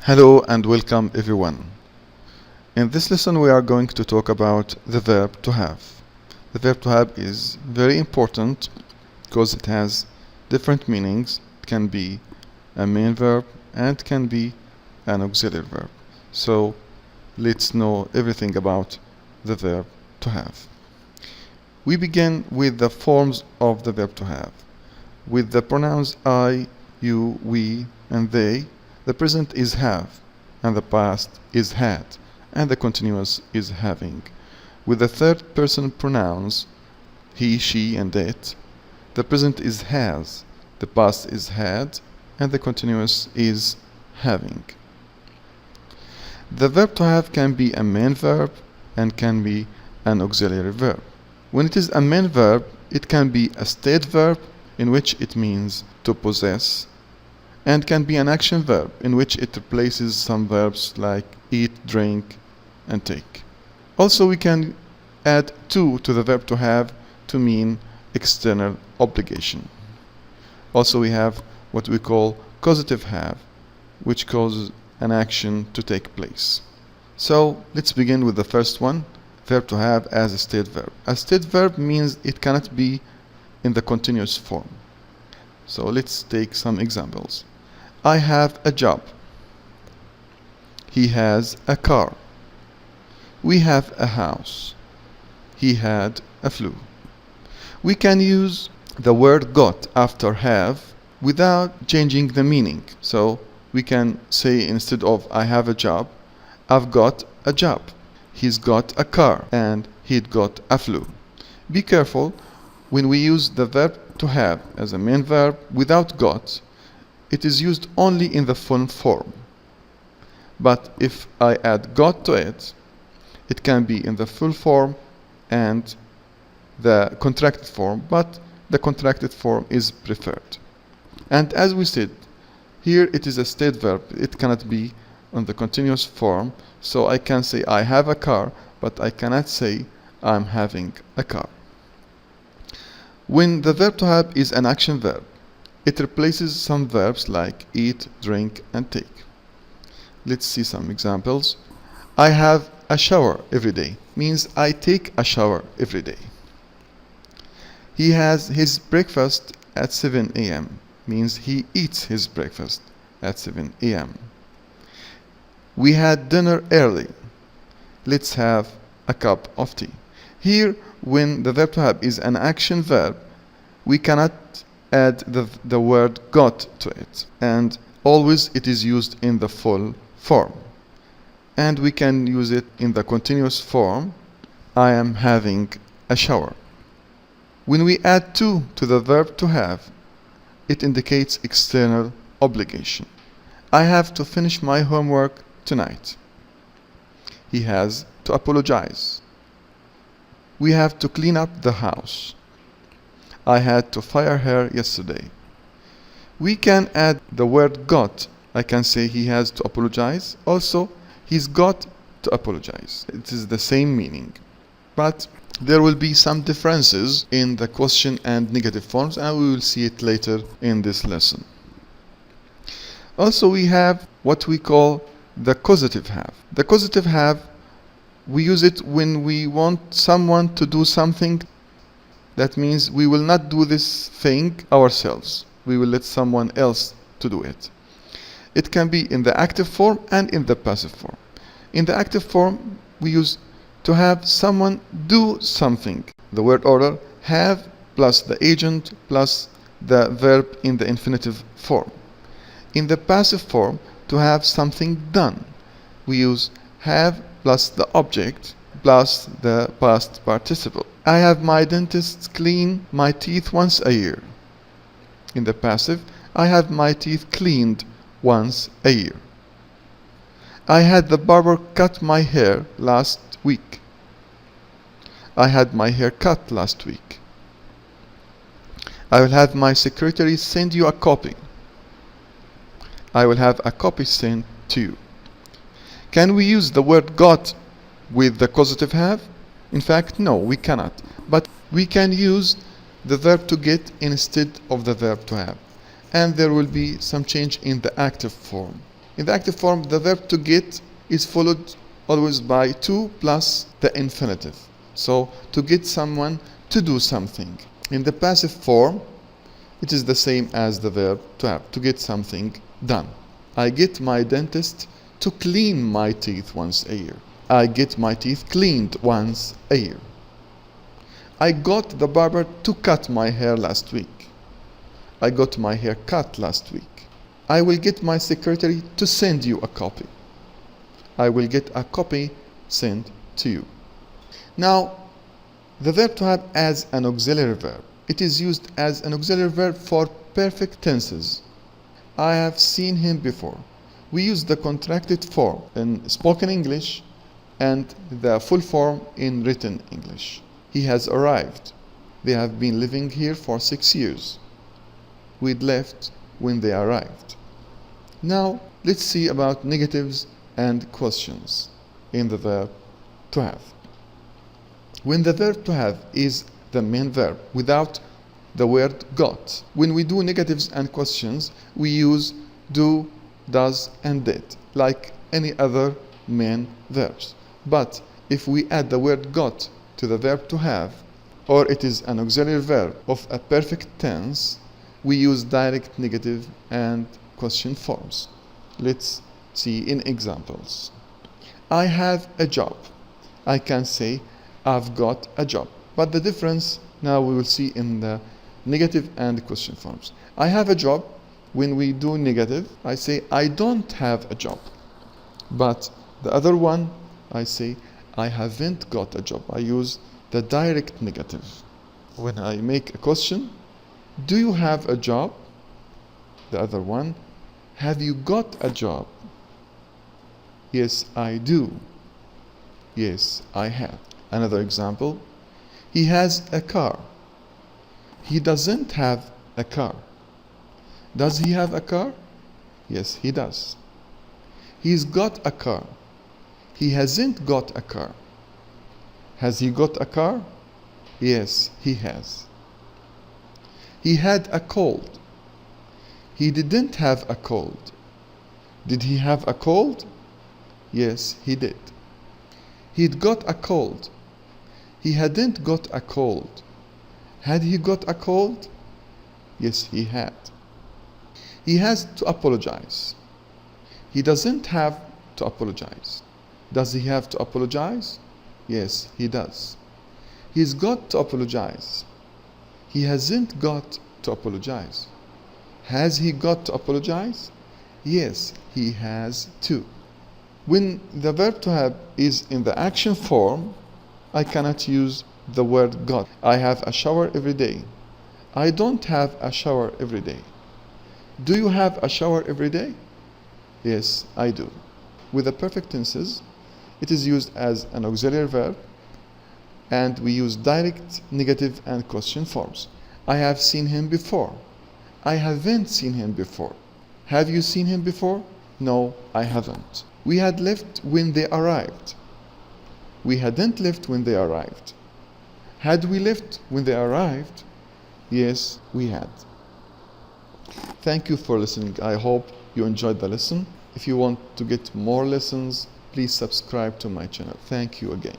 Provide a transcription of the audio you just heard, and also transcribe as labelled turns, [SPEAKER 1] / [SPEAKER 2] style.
[SPEAKER 1] Hello and welcome everyone. In this lesson we are going to talk about the verb to have. The verb to have is very important because it has different meanings. It can be a main verb and can be an auxiliary verb. So let's know everything about the verb to have. We begin with the forms of the verb to have. With the pronouns I, you, we, and they, the present is have, and the past is had, and the continuous is having. With the third person pronouns he, she, and it, the present is has, the past is had, and the continuous is having. The verb to have can be a main verb and can be an auxiliary verb. When it is a main verb, it can be a state verb in which it means to possess, and can be an action verb in which it replaces some verbs like eat, drink, and take. Also, we can add to the verb to have to mean external obligation. Also, we have what we call causative have, which causes an action to take place. So let's begin with the first one, verb to have as a state verb. A state verb means it cannot be in the continuous form. So let's take some examples. I have a job. He has a car. We have a house. He had a flu. We can use the word got after have without changing the meaning. So we can say instead of I have a job, I've got a job. He's got a car and he'd got a flu. Be careful when we use the verb to have as a main verb without got. It is used only in the full form. But if I add got to it, it can be in the full form and the contracted form, but the contracted form is preferred. And as we said, here it is a state verb. It cannot be on the continuous form, so I can say I have a car, but I cannot say I'm having a car. When the verb to have is an action verb, it replaces some verbs like eat, drink, and take. Let's see some examples. I have a shower every day means I take a shower every day. He has his breakfast at 7 a.m. means he eats his breakfast at 7 a.m. We had dinner early. Let's have a cup of tea. Here, when the verb to have is an action verb, we cannot add the word got to it, and always it is used in the full form. And we can use it in the continuous form, I am having a shower. When we add to the verb to have, it indicates external obligation. I have to finish my homework tonight. He has to apologize. We have to clean up the house. I had to fire her yesterday. We can add the word got. I can say he has to apologize. Also, he's got to apologize. It is the same meaning. But there will be some differences in the question and negative forms, and we will see it later in this lesson. Also, we have what we call the causative have. The causative have, we use it when we want someone to do something. That means we will not do this thing ourselves. We will let someone else to do it. It can be in the active form and in the passive form. In the active form, we use to have someone do something. The word order have plus the agent plus the verb in the infinitive form. In the passive form, to have something done, we use have plus the object plus the past participle. I have my dentist clean my teeth once a year. In the passive, I have my teeth cleaned once a year. I had the barber cut my hair last week. I had my hair cut last week. I will have my secretary send you a copy. I will have a copy sent to you. Can we use the word got with the causative have? In fact, no, we cannot. But we can use the verb to get instead of the verb to have. And there will be some change in the active form. In the active form, the verb to get is followed always by to plus the infinitive. So, to get someone to do something. In the passive form, it is the same as the verb to have, to get something done. I get my dentist to clean my teeth once a year. I get my teeth cleaned once a year. I got the barber to cut my hair last week. I got my hair cut last week. I will get my secretary to send you a copy. I will get a copy sent to you. Now, the verb to have as an auxiliary verb. It is used as an auxiliary verb for perfect tenses. I have seen him before. We use the contracted form in spoken English and the full form in written English. He has arrived. They have been living here for 6 years. We'd left when they arrived. Now, let's see about negatives and questions in the verb to have. When the verb to have is the main verb without the word got, when we do negatives and questions, we use do, does, and did, like any other main verbs. But if we add the word got to the verb to have, or it is an auxiliary verb of a perfect tense, we use direct negative and question forms. Let's see in examples. I have a job. I can say I've got a job. But the difference now we will see in the negative and question forms. I have a job. When we do negative, I say I don't have a job. But the other one, I say I haven't got a job. I use the direct negative. When I make a question, do you have a job? The other one, have you got a job? Yes, I do. Yes, I have. Another example, he has a car. He doesn't have a car. Does he have a car? Yes, he does. He's got a car. He hasn't got a car. Has he got a car? Yes, he has. He had a cold. He didn't have a cold. Did he have a cold? Yes, he did. He'd got a cold. He hadn't got a cold. Had he got a cold? Yes, he had. He has to apologize. He doesn't have to apologize. Does he have to apologize? Yes, he does. He's got to apologize. He hasn't got to apologize. Has he got to apologize? Yes, he has to. When the verb to have is in the action form, I cannot use the word got. I have a shower every day. I don't have a shower every day. Do you have a shower every day? Yes, I do. With the perfect tenses, it is used as an auxiliary verb, and we use direct, negative, and question forms. I have seen him before. I haven't seen him before. Have you seen him before? No, I haven't. We had left when they arrived. We hadn't left when they arrived. Had we left when they arrived? Yes, we had. Thank you for listening. I hope you enjoyed the lesson. If you want to get more lessons, please subscribe to my channel. Thank you again.